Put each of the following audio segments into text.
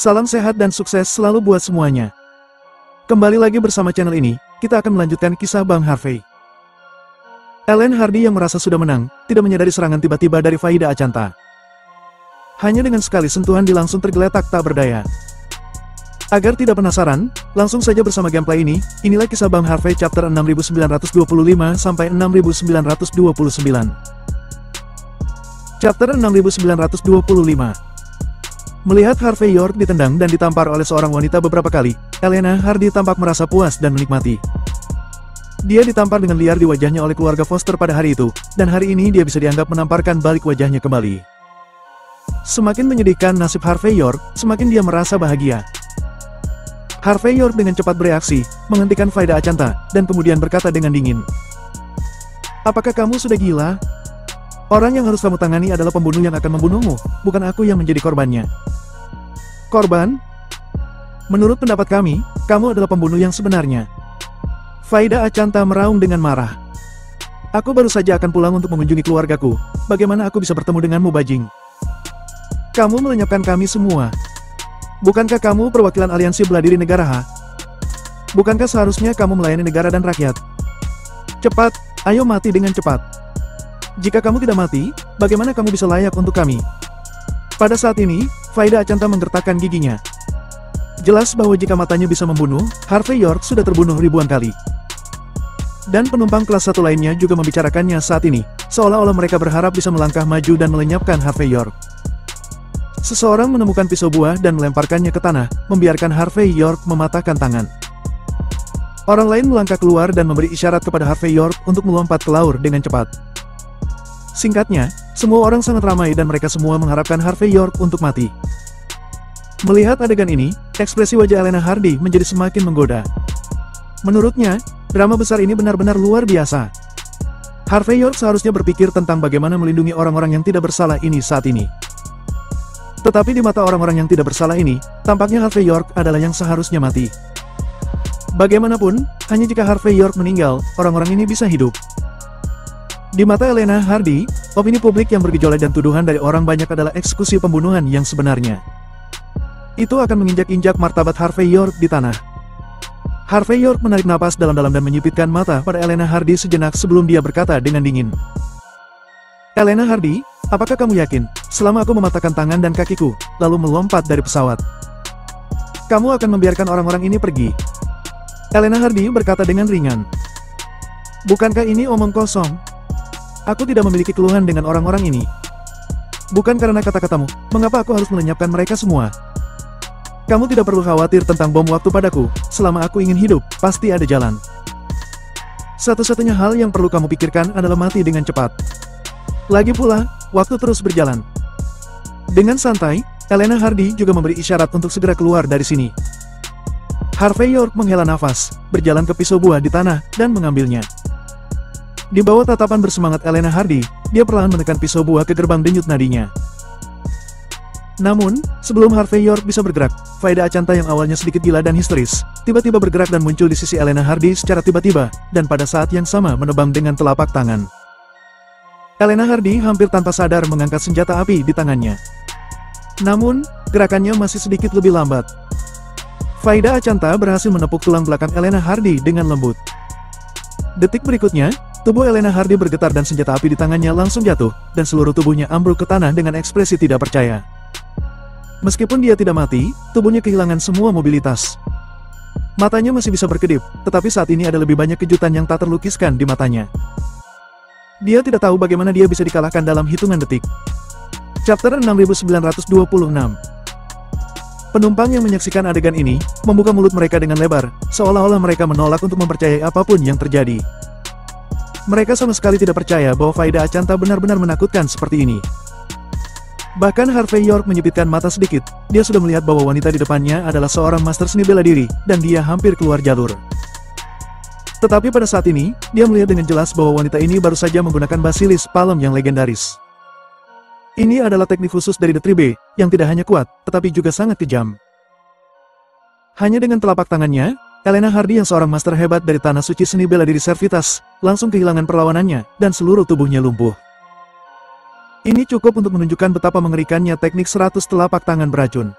Salam sehat dan sukses selalu buat semuanya. Kembali lagi bersama channel ini, kita akan melanjutkan kisah Bang Harvey. Ellen Hardy yang merasa sudah menang, tidak menyadari serangan tiba-tiba dari Faida Achanta. Hanya dengan sekali sentuhan dia langsung tergeletak tak berdaya. Agar tidak penasaran, langsung saja bersama gameplay ini, inilah kisah Bang Harvey chapter 6925 sampai 6929. Chapter 6925. Melihat Harvey York ditendang dan ditampar oleh seorang wanita beberapa kali, Elena Hardy tampak merasa puas dan menikmati. Dia ditampar dengan liar di wajahnya oleh keluarga Foster pada hari itu, dan hari ini dia bisa dianggap menamparkan balik wajahnya kembali. Semakin menyedihkan nasib Harvey York, semakin dia merasa bahagia. Harvey York dengan cepat bereaksi, menghentikan Faida Achanta, dan kemudian berkata dengan dingin. Apakah kamu sudah gila? Orang yang harus kamu tangani adalah pembunuh yang akan membunuhmu, bukan aku yang menjadi korbannya. Korban? Menurut pendapat kami, kamu adalah pembunuh yang sebenarnya. Faida Achanta meraung dengan marah. Aku baru saja akan pulang untuk mengunjungi keluargaku, bagaimana aku bisa bertemu denganmu bajing? Kamu melenyapkan kami semua. Bukankah kamu perwakilan aliansi bela diri negara H? Bukankah seharusnya kamu melayani negara dan rakyat? Cepat, ayo mati dengan cepat. Jika kamu tidak mati, bagaimana kamu bisa layak untuk kami? Pada saat ini, Faida Achanta menggertakkan giginya. Jelas bahwa jika matanya bisa membunuh, Harvey York sudah terbunuh ribuan kali. Dan penumpang kelas 1 lainnya juga membicarakannya saat ini, seolah-olah mereka berharap bisa melangkah maju dan melenyapkan Harvey York. Seseorang menemukan pisau buah dan melemparkannya ke tanah, membiarkan Harvey York mematahkan tangan. Orang lain melangkah keluar dan memberi isyarat kepada Harvey York untuk melompat ke laur dengan cepat. Singkatnya, semua orang sangat ramai dan mereka semua mengharapkan Harvey York untuk mati. Melihat adegan ini, ekspresi wajah Elena Hardy menjadi semakin menggoda. Menurutnya, drama besar ini benar-benar luar biasa. Harvey York seharusnya berpikir tentang bagaimana melindungi orang-orang yang tidak bersalah ini saat ini. Tetapi di mata orang-orang yang tidak bersalah ini, tampaknya Harvey York adalah yang seharusnya mati. Bagaimanapun, hanya jika Harvey York meninggal, orang-orang ini bisa hidup. Di mata Elena Hardy, opini publik yang bergejolak dan tuduhan dari orang banyak adalah eksekusi pembunuhan yang sebenarnya. Itu akan menginjak-injak martabat Harvey York di tanah. Harvey York menarik napas dalam-dalam dan menyipitkan mata pada Elena Hardy sejenak sebelum dia berkata dengan dingin. Elena Hardy, apakah kamu yakin, selama aku mematahkan tangan dan kakiku, lalu melompat dari pesawat, kamu akan membiarkan orang-orang ini pergi? Elena Hardy berkata dengan ringan. Bukankah ini omong kosong? Aku tidak memiliki keluhan dengan orang-orang ini. Bukan karena kata-katamu, mengapa aku harus melenyapkan mereka semua? Kamu tidak perlu khawatir tentang bom waktu padaku, selama aku ingin hidup, pasti ada jalan. Satu-satunya hal yang perlu kamu pikirkan adalah mati dengan cepat. Lagi pula, waktu terus berjalan. Dengan santai, Elena Hardy juga memberi isyarat untuk segera keluar dari sini. Harvey York menghela nafas, berjalan ke pisau buah di tanah, dan mengambilnya. Di bawah tatapan bersemangat Elena Hardy, dia perlahan menekan pisau buah ke gerbang denyut nadinya. Namun, sebelum Harvey York bisa bergerak, Faida Achanta yang awalnya sedikit gila dan histeris, tiba-tiba bergerak dan muncul di sisi Elena Hardy secara tiba-tiba, dan pada saat yang sama menebang dengan telapak tangan. Elena Hardy hampir tanpa sadar mengangkat senjata api di tangannya. Namun, gerakannya masih sedikit lebih lambat. Faida Achanta berhasil menepuk tulang belakang Elena Hardy dengan lembut. Detik berikutnya, tubuh Elena Hardy bergetar dan senjata api di tangannya langsung jatuh, dan seluruh tubuhnya ambruk ke tanah dengan ekspresi tidak percaya. Meskipun dia tidak mati, tubuhnya kehilangan semua mobilitas. Matanya masih bisa berkedip, tetapi saat ini ada lebih banyak kejutan yang tak terlukiskan di matanya. Dia tidak tahu bagaimana dia bisa dikalahkan dalam hitungan detik. Chapter 6926. Penumpang yang menyaksikan adegan ini, membuka mulut mereka dengan lebar, seolah-olah mereka menolak untuk mempercayai apapun yang terjadi. Mereka sama sekali tidak percaya bahwa Faida Achanta benar-benar menakutkan seperti ini. Bahkan Harvey York menyipitkan mata sedikit, dia sudah melihat bahwa wanita di depannya adalah seorang master seni bela diri, dan dia hampir keluar jalur. Tetapi pada saat ini, dia melihat dengan jelas bahwa wanita ini baru saja menggunakan Basilis Palem yang legendaris. Ini adalah teknik khusus dari The 3B, yang tidak hanya kuat, tetapi juga sangat kejam. Hanya dengan telapak tangannya, Elena Hardy yang seorang master hebat dari tanah suci seni bela diri Servitas, langsung kehilangan perlawanannya, dan seluruh tubuhnya lumpuh. Ini cukup untuk menunjukkan betapa mengerikannya teknik 100 telapak tangan beracun.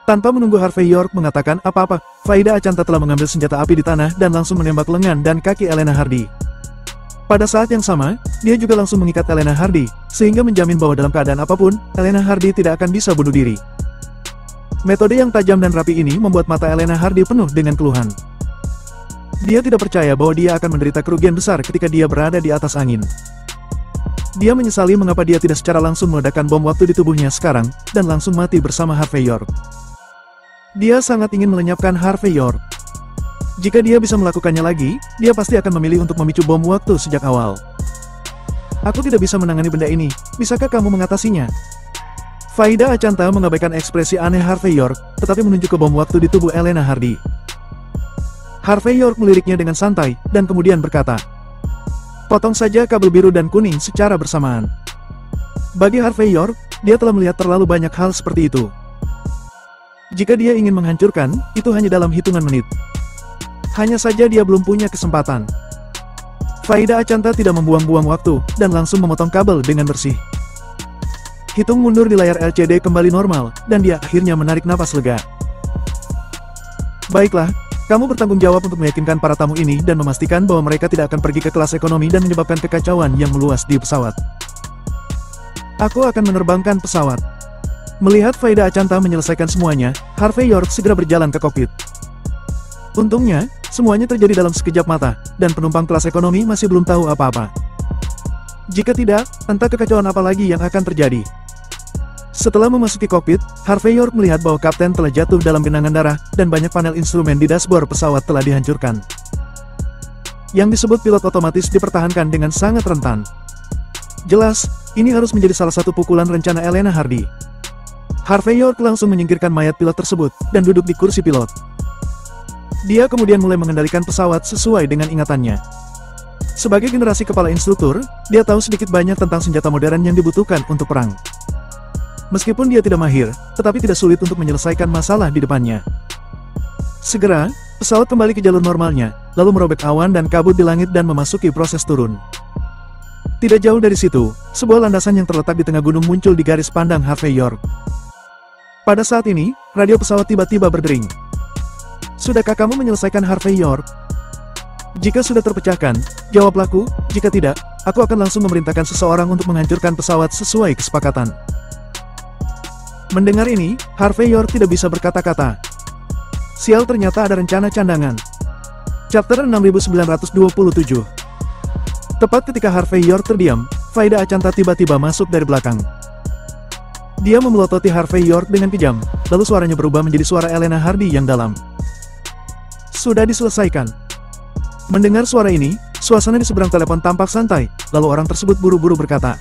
Tanpa menunggu Harvey York mengatakan apa-apa, Faida Achanta telah mengambil senjata api di tanah dan langsung menembak lengan dan kaki Elena Hardy. Pada saat yang sama, dia juga langsung mengikat Elena Hardy, sehingga menjamin bahwa dalam keadaan apapun, Elena Hardy tidak akan bisa bunuh diri. Metode yang tajam dan rapi ini membuat mata Elena Hardy penuh dengan keluhan. Dia tidak percaya bahwa dia akan menderita kerugian besar ketika dia berada di atas angin. Dia menyesali mengapa dia tidak secara langsung meledakkan bom waktu di tubuhnya sekarang, dan langsung mati bersama Harvey York. Dia sangat ingin melenyapkan Harvey York. Jika dia bisa melakukannya lagi, dia pasti akan memilih untuk memicu bom waktu sejak awal. Aku tidak bisa menangani benda ini, bisakah kamu mengatasinya? Faida Achanta mengabaikan ekspresi aneh Harvey York, tetapi menunjuk ke bom waktu di tubuh Elena Hardy. Harvey York meliriknya dengan santai, dan kemudian berkata, "Potong saja kabel biru dan kuning secara bersamaan." Bagi Harvey York, dia telah melihat terlalu banyak hal seperti itu. Jika dia ingin menghancurkan, itu hanya dalam hitungan menit. Hanya saja dia belum punya kesempatan. Faida Achanta tidak membuang-buang waktu, dan langsung memotong kabel dengan bersih. Hitung mundur di layar LCD kembali normal, dan dia akhirnya menarik napas lega. Baiklah, kamu bertanggung jawab untuk meyakinkan para tamu ini dan memastikan bahwa mereka tidak akan pergi ke kelas ekonomi dan menyebabkan kekacauan yang meluas di pesawat. Aku akan menerbangkan pesawat. Melihat Faida Achanta menyelesaikan semuanya, Harvey York segera berjalan ke kokpit. Untungnya, semuanya terjadi dalam sekejap mata, dan penumpang kelas ekonomi masih belum tahu apa-apa. Jika tidak, entah kekacauan apa lagi yang akan terjadi. Setelah memasuki kokpit, Harvey York melihat bahwa kapten telah jatuh dalam genangan darah, dan banyak panel instrumen di dashboard pesawat telah dihancurkan. Yang disebut pilot otomatis dipertahankan dengan sangat rentan. Jelas, ini harus menjadi salah satu pukulan rencana Elena Hardy. Harvey York langsung menyingkirkan mayat pilot tersebut, dan duduk di kursi pilot. Dia kemudian mulai mengendalikan pesawat sesuai dengan ingatannya. Sebagai generasi kepala instruktur, dia tahu sedikit banyak tentang senjata modern yang dibutuhkan untuk perang. Meskipun dia tidak mahir, tetapi tidak sulit untuk menyelesaikan masalah di depannya. Segera, pesawat kembali ke jalur normalnya, lalu merobek awan dan kabut di langit dan memasuki proses turun. Tidak jauh dari situ, sebuah landasan yang terletak di tengah gunung muncul di garis pandang Harvey York. Pada saat ini, radio pesawat tiba-tiba berdering. "Sudahkah kamu menyelesaikan Harvey York?" "Jika sudah terpecahkan, jawab laku, jika tidak, aku akan langsung memerintahkan seseorang untuk menghancurkan pesawat sesuai kesepakatan." Mendengar ini, Harvey York tidak bisa berkata-kata. Sial, ternyata ada rencana candangan. Chapter 6927. Tepat ketika Harvey York terdiam, Faida Achanta tiba-tiba masuk dari belakang. Dia memelototi Harvey York dengan kejam, lalu suaranya berubah menjadi suara Elena Hardy yang dalam. "Sudah diselesaikan." Mendengar suara ini, suasana di seberang telepon tampak santai, lalu orang tersebut buru-buru berkata,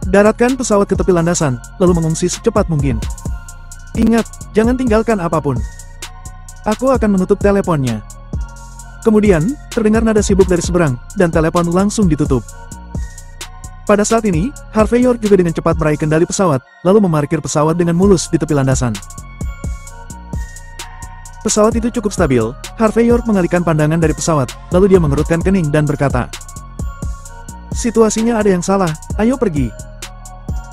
"Daratkan pesawat ke tepi landasan, lalu mengungsi secepat mungkin. Ingat, jangan tinggalkan apapun. Aku akan menutup teleponnya." Kemudian, terdengar nada sibuk dari seberang, dan telepon langsung ditutup. Pada saat ini, Harvey York juga dengan cepat meraih kendali pesawat, lalu memarkir pesawat dengan mulus di tepi landasan. Pesawat itu cukup stabil. Harvey York mengalihkan pandangan dari pesawat, lalu dia mengerutkan kening dan berkata, "Situasinya ada yang salah, ayo pergi."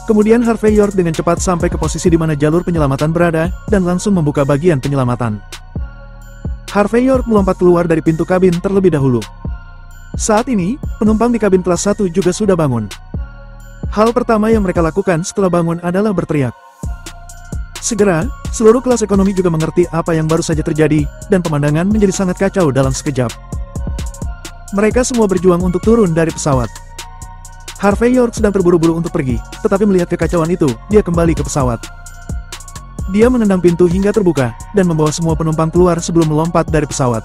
Kemudian Harvey York dengan cepat sampai ke posisi di mana jalur penyelamatan berada, dan langsung membuka bagian penyelamatan. Harvey York melompat keluar dari pintu kabin terlebih dahulu. Saat ini, penumpang di kabin kelas 1 juga sudah bangun. Hal pertama yang mereka lakukan setelah bangun adalah berteriak. Segera, seluruh kelas ekonomi juga mengerti apa yang baru saja terjadi, dan pemandangan menjadi sangat kacau dalam sekejap. Mereka semua berjuang untuk turun dari pesawat. Harvey York sedang terburu-buru untuk pergi, tetapi melihat kekacauan itu, dia kembali ke pesawat. Dia menendang pintu hingga terbuka, dan membawa semua penumpang keluar sebelum melompat dari pesawat.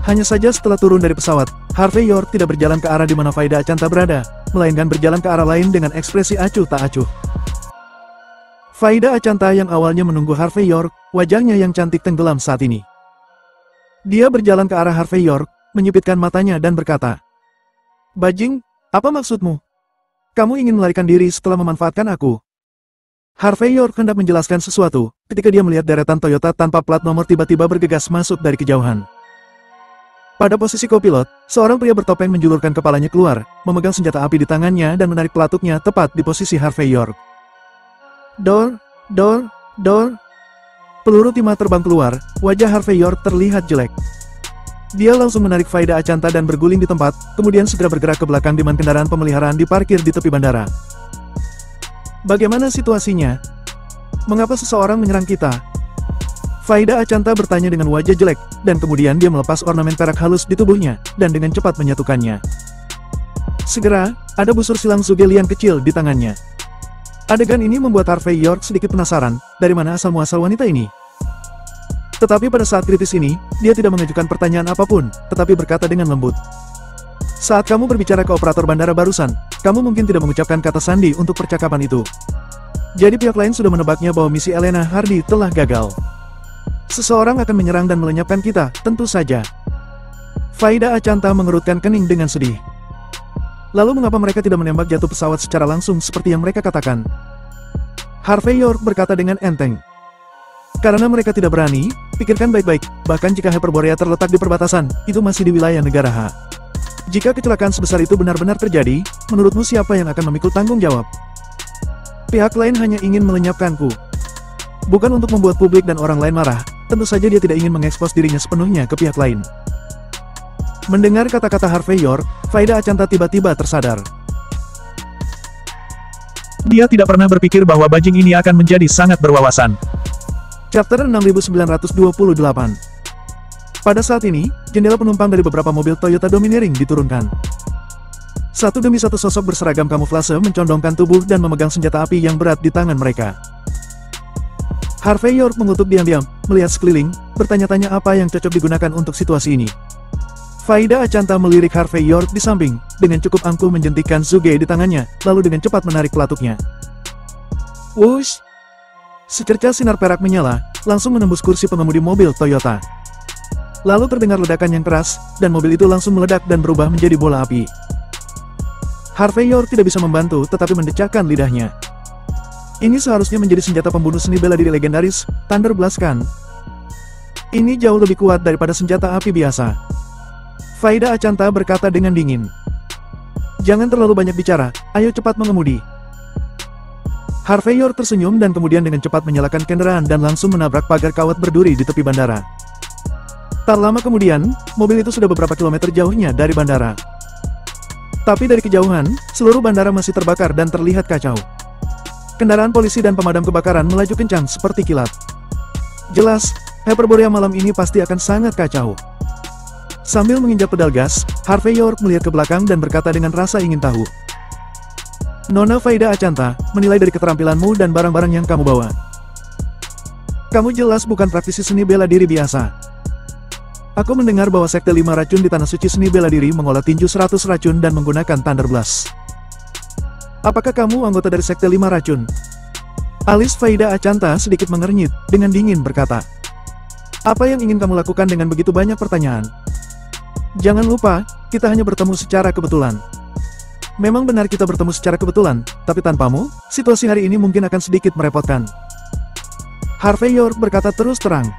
Hanya saja setelah turun dari pesawat, Harvey York tidak berjalan ke arah di mana Faida Achanta berada, melainkan berjalan ke arah lain dengan ekspresi acuh tak acuh. Faida Achanta yang awalnya menunggu Harvey York, wajahnya yang cantik tenggelam saat ini. Dia berjalan ke arah Harvey York, menyipitkan matanya dan berkata, "Bajing, apa maksudmu? Kamu ingin melarikan diri setelah memanfaatkan aku?" Harvey York hendak menjelaskan sesuatu, ketika dia melihat deretan Toyota tanpa plat nomor tiba-tiba bergegas masuk dari kejauhan. Pada posisi kopilot, seorang pria bertopeng menjulurkan kepalanya keluar, memegang senjata api di tangannya dan menarik pelatuknya tepat di posisi Harvey York. Dor, dor. Peluru timah terbang keluar, wajah Harvey York terlihat jelek. Dia langsung menarik Faida Achanta dan berguling di tempat, kemudian segera bergerak ke belakang di mana kendaraan pemeliharaan diparkir di tepi bandara. Bagaimana situasinya? Mengapa seseorang menyerang kita? Faida Achanta bertanya dengan wajah jelek, dan kemudian dia melepas ornamen perak halus di tubuhnya, dan dengan cepat menyatukannya. Segera, ada busur silang Zugelian kecil di tangannya. Adegan ini membuat Harvey York sedikit penasaran, dari mana asal-muasal wanita ini? Tetapi pada saat kritis ini, dia tidak mengajukan pertanyaan apapun, tetapi berkata dengan lembut. Saat kamu berbicara ke operator bandara barusan, kamu mungkin tidak mengucapkan kata sandi untuk percakapan itu. Jadi pihak lain sudah menebaknya bahwa misi Elena Hardy telah gagal. Seseorang akan menyerang dan melenyapkan kita, tentu saja. Faida Achanta mengerutkan kening dengan sedih. Lalu mengapa mereka tidak menembak jatuh pesawat secara langsung seperti yang mereka katakan? Harvey York berkata dengan enteng. Karena mereka tidak berani, pikirkan baik-baik, bahkan jika Hyperborea terletak di perbatasan, itu masih di wilayah negara H. Jika kecelakaan sebesar itu benar-benar terjadi, menurutmu siapa yang akan memikul tanggung jawab? Pihak lain hanya ingin melenyapkanku. Bukan untuk membuat publik dan orang lain marah, tentu saja dia tidak ingin mengekspos dirinya sepenuhnya ke pihak lain. Mendengar kata-kata Harvey York, Faida Achanta tiba-tiba tersadar. Dia tidak pernah berpikir bahwa bajing ini akan menjadi sangat berwawasan. Chapter 6928. Pada saat ini, jendela penumpang dari beberapa mobil Toyota Domineering diturunkan. Satu demi satu sosok berseragam kamuflase mencondongkan tubuh dan memegang senjata api yang berat di tangan mereka. Harvey York mengutuk diam-diam, melihat sekeliling, bertanya-tanya apa yang cocok digunakan untuk situasi ini. Faida Achanta melirik Harvey York di samping, dengan cukup angkuh menjentikkan Zuge di tangannya, lalu dengan cepat menarik pelatuknya. Wush! Secercah sinar perak menyala, langsung menembus kursi pengemudi mobil Toyota. Lalu terdengar ledakan yang keras, dan mobil itu langsung meledak dan berubah menjadi bola api. Harvey York tidak bisa membantu, tetapi mendecakkan lidahnya. Ini seharusnya menjadi senjata pembunuh seni bela diri legendaris, Thunder Blast kan? Ini jauh lebih kuat daripada senjata api biasa. Faida Achanta berkata dengan dingin. Jangan terlalu banyak bicara, ayo cepat mengemudi. Harvey York tersenyum dan kemudian dengan cepat menyalakan kendaraan dan langsung menabrak pagar kawat berduri di tepi bandara. Tak lama kemudian, mobil itu sudah beberapa kilometer jauhnya dari bandara. Tapi dari kejauhan, seluruh bandara masih terbakar dan terlihat kacau. Kendaraan polisi dan pemadam kebakaran melaju kencang seperti kilat. Jelas, Hyperborea malam ini pasti akan sangat kacau. Sambil menginjak pedal gas, Harvey York melihat ke belakang dan berkata dengan rasa ingin tahu. Nona Faida Achanta, menilai dari keterampilanmu dan barang-barang yang kamu bawa. Kamu jelas bukan praktisi seni bela diri biasa. Aku mendengar bahwa Sekte 5 Racun di Tanah Suci Seni Bela Diri mengolah tinju 100 racun dan menggunakan Thunder Blast. Apakah kamu anggota dari Sekte 5 Racun? Alis Faida Achanta sedikit mengernyit, dengan dingin berkata. Apa yang ingin kamu lakukan dengan begitu banyak pertanyaan? Jangan lupa, kita hanya bertemu secara kebetulan. Memang benar kita bertemu secara kebetulan, tapi tanpamu, situasi hari ini mungkin akan sedikit merepotkan. Harvey York berkata terus terang.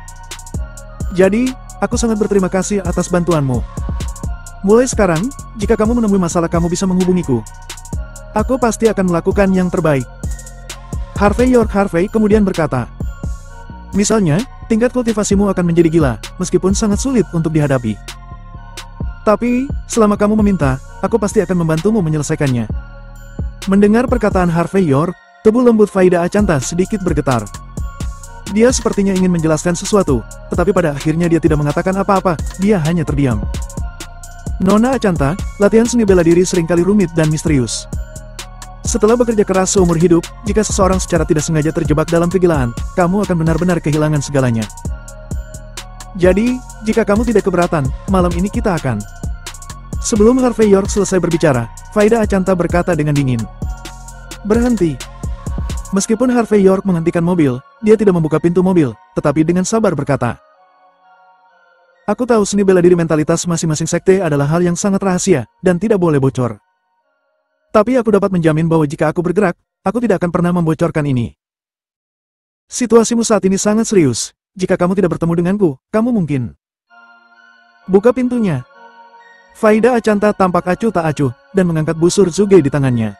Jadi, aku sangat berterima kasih atas bantuanmu. Mulai sekarang, jika kamu menemui masalah kamu bisa menghubungiku. Aku pasti akan melakukan yang terbaik. Harvey kemudian berkata. Misalnya, tingkat kultivasimu akan menjadi gila, meskipun sangat sulit untuk dihadapi. Tapi, selama kamu meminta, aku pasti akan membantumu menyelesaikannya. Mendengar perkataan Harvey York, tubuh lembut Faida Achanta sedikit bergetar. Dia sepertinya ingin menjelaskan sesuatu, tetapi pada akhirnya dia tidak mengatakan apa-apa, dia hanya terdiam. Nona Achanta, latihan seni bela diri seringkali rumit dan misterius. Setelah bekerja keras seumur hidup, jika seseorang secara tidak sengaja terjebak dalam kegilaan, kamu akan benar-benar kehilangan segalanya. Jadi, jika kamu tidak keberatan, malam ini kita akan... Sebelum Harvey York selesai berbicara, Faida Achanta berkata dengan dingin. Berhenti. Meskipun Harvey York menghentikan mobil, dia tidak membuka pintu mobil, tetapi dengan sabar berkata. Aku tahu seni bela diri mentalitas masing-masing sekte adalah hal yang sangat rahasia, dan tidak boleh bocor. Tapi aku dapat menjamin bahwa jika aku bergerak, aku tidak akan pernah membocorkan ini. Situasimu saat ini sangat serius. Jika kamu tidak bertemu denganku, kamu mungkin... Buka pintunya. Faida Achanta tampak acuh tak acuh, dan mengangkat busur Zuge di tangannya.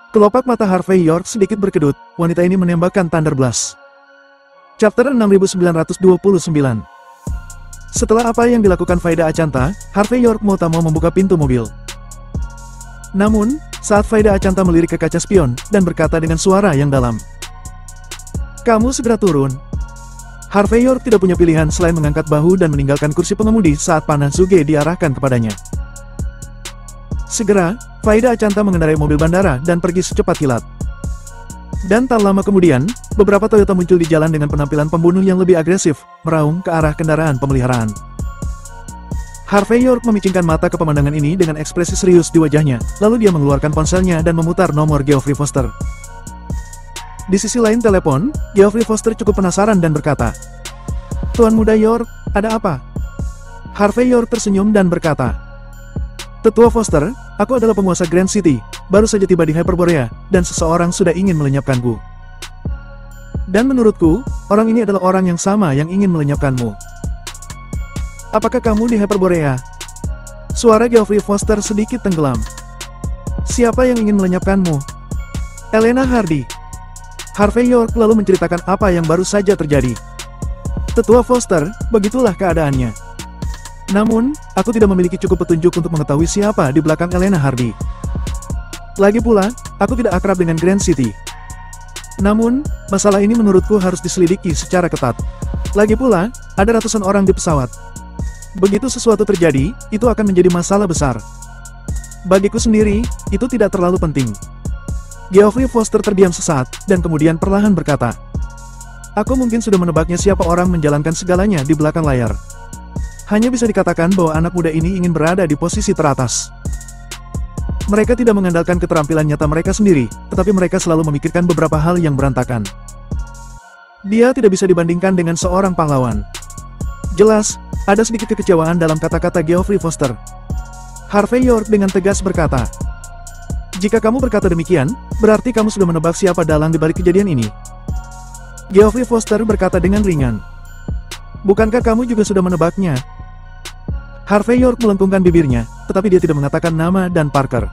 Kelopak mata Harvey York sedikit berkedut, wanita ini menembakkan Thunder Blast. Chapter 6929. Setelah apa yang dilakukan Faida Achanta, Harvey York mau tak mau membuka pintu mobil. Namun, saat Faida Achanta melirik ke kaca spion, dan berkata dengan suara yang dalam, "Kamu segera turun." Harvey York tidak punya pilihan selain mengangkat bahu dan meninggalkan kursi pengemudi saat panah Zuge diarahkan kepadanya. Segera, Faida Achanta mengendarai mobil bandara dan pergi secepat kilat. Dan tak lama kemudian, beberapa Toyota muncul di jalan dengan penampilan pembunuh yang lebih agresif, meraung ke arah kendaraan pemeliharaan. Harvey York memicingkan mata ke pemandangan ini dengan ekspresi serius di wajahnya, lalu dia mengeluarkan ponselnya dan memutar nomor Geoffrey Foster. Di sisi lain telepon, Geoffrey Foster cukup penasaran dan berkata, "Tuan Muda York, ada apa?" Harvey York tersenyum dan berkata, "Tetua Foster, aku adalah penguasa Grand City, baru saja tiba di Hyperborea, dan seseorang sudah ingin melenyapkanku. Dan menurutku, orang ini adalah orang yang sama yang ingin melenyapkanmu. Apakah kamu di Hyperborea?" Suara Geoffrey Foster sedikit tenggelam. "Siapa yang ingin melenyapkanmu?" "Elena Hardy." Harvey York lalu menceritakan apa yang baru saja terjadi. "Tetua Foster, begitulah keadaannya. Namun, aku tidak memiliki cukup petunjuk untuk mengetahui siapa di belakang Elena Hardy. Lagi pula, aku tidak akrab dengan Grand City. Namun, masalah ini menurutku harus diselidiki secara ketat. Lagi pula, ada ratusan orang di pesawat. Begitu sesuatu terjadi, itu akan menjadi masalah besar. Bagiku sendiri, itu tidak terlalu penting." Geoffrey Foster terdiam sesaat, dan kemudian perlahan berkata, "Aku mungkin sudah menebaknya siapa orang menjalankan segalanya di belakang layar. Hanya bisa dikatakan bahwa anak muda ini ingin berada di posisi teratas. Mereka tidak mengandalkan keterampilan nyata mereka sendiri, tetapi mereka selalu memikirkan beberapa hal yang berantakan. Dia tidak bisa dibandingkan dengan seorang pahlawan." Jelas, ada sedikit kekecewaan dalam kata-kata Geoffrey Foster. Harvey York dengan tegas berkata, "Jika kamu berkata demikian, berarti kamu sudah menebak siapa dalang di balik kejadian ini." Geoffrey Foster berkata dengan ringan, "Bukankah kamu juga sudah menebaknya?" Harvey York melengkungkan bibirnya, tetapi dia tidak mengatakan nama dan Parker.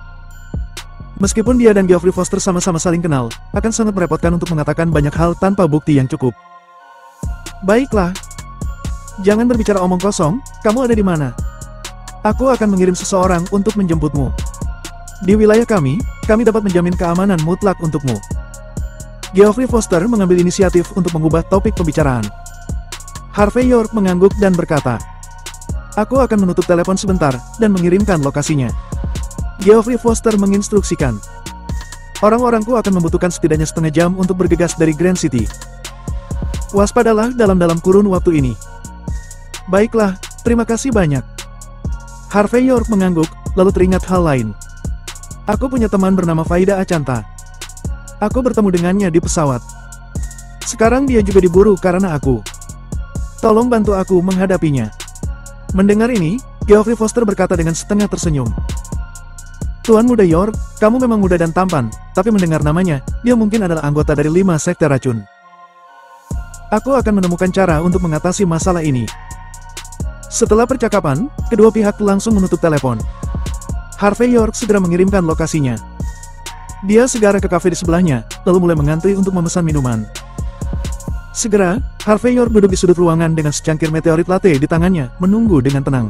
Meskipun dia dan Geoffrey Foster sama-sama saling kenal, akan sangat merepotkan untuk mengatakan banyak hal tanpa bukti yang cukup. "Baiklah. Jangan berbicara omong kosong, kamu ada di mana? Aku akan mengirim seseorang untuk menjemputmu. Di wilayah kami dapat menjamin keamanan mutlak untukmu." Geoffrey Foster mengambil inisiatif untuk mengubah topik pembicaraan. Harvey York mengangguk dan berkata, "Aku akan menutup telepon sebentar, dan mengirimkan lokasinya." Geoffrey Foster menginstruksikan, "Orang-orangku akan membutuhkan setidaknya setengah jam untuk bergegas dari Grand City. Waspadalah dalam kurun waktu ini." "Baiklah, terima kasih banyak." Harvey York mengangguk, lalu teringat hal lain. "Aku punya teman bernama Faida Achanta. Aku bertemu dengannya di pesawat. Sekarang dia juga diburu karena aku. Tolong bantu aku menghadapinya." Mendengar ini, Geoffrey Foster berkata dengan setengah tersenyum, "Tuan Muda York, kamu memang muda dan tampan, tapi mendengar namanya, dia mungkin adalah anggota dari 5 sekte racun. Aku akan menemukan cara untuk mengatasi masalah ini." Setelah percakapan, kedua pihak langsung menutup telepon. Harvey York segera mengirimkan lokasinya. Dia segera ke kafe di sebelahnya, lalu mulai mengantri untuk memesan minuman. Segera, Harvey York duduk di sudut ruangan dengan secangkir meteorit latte di tangannya, menunggu dengan tenang.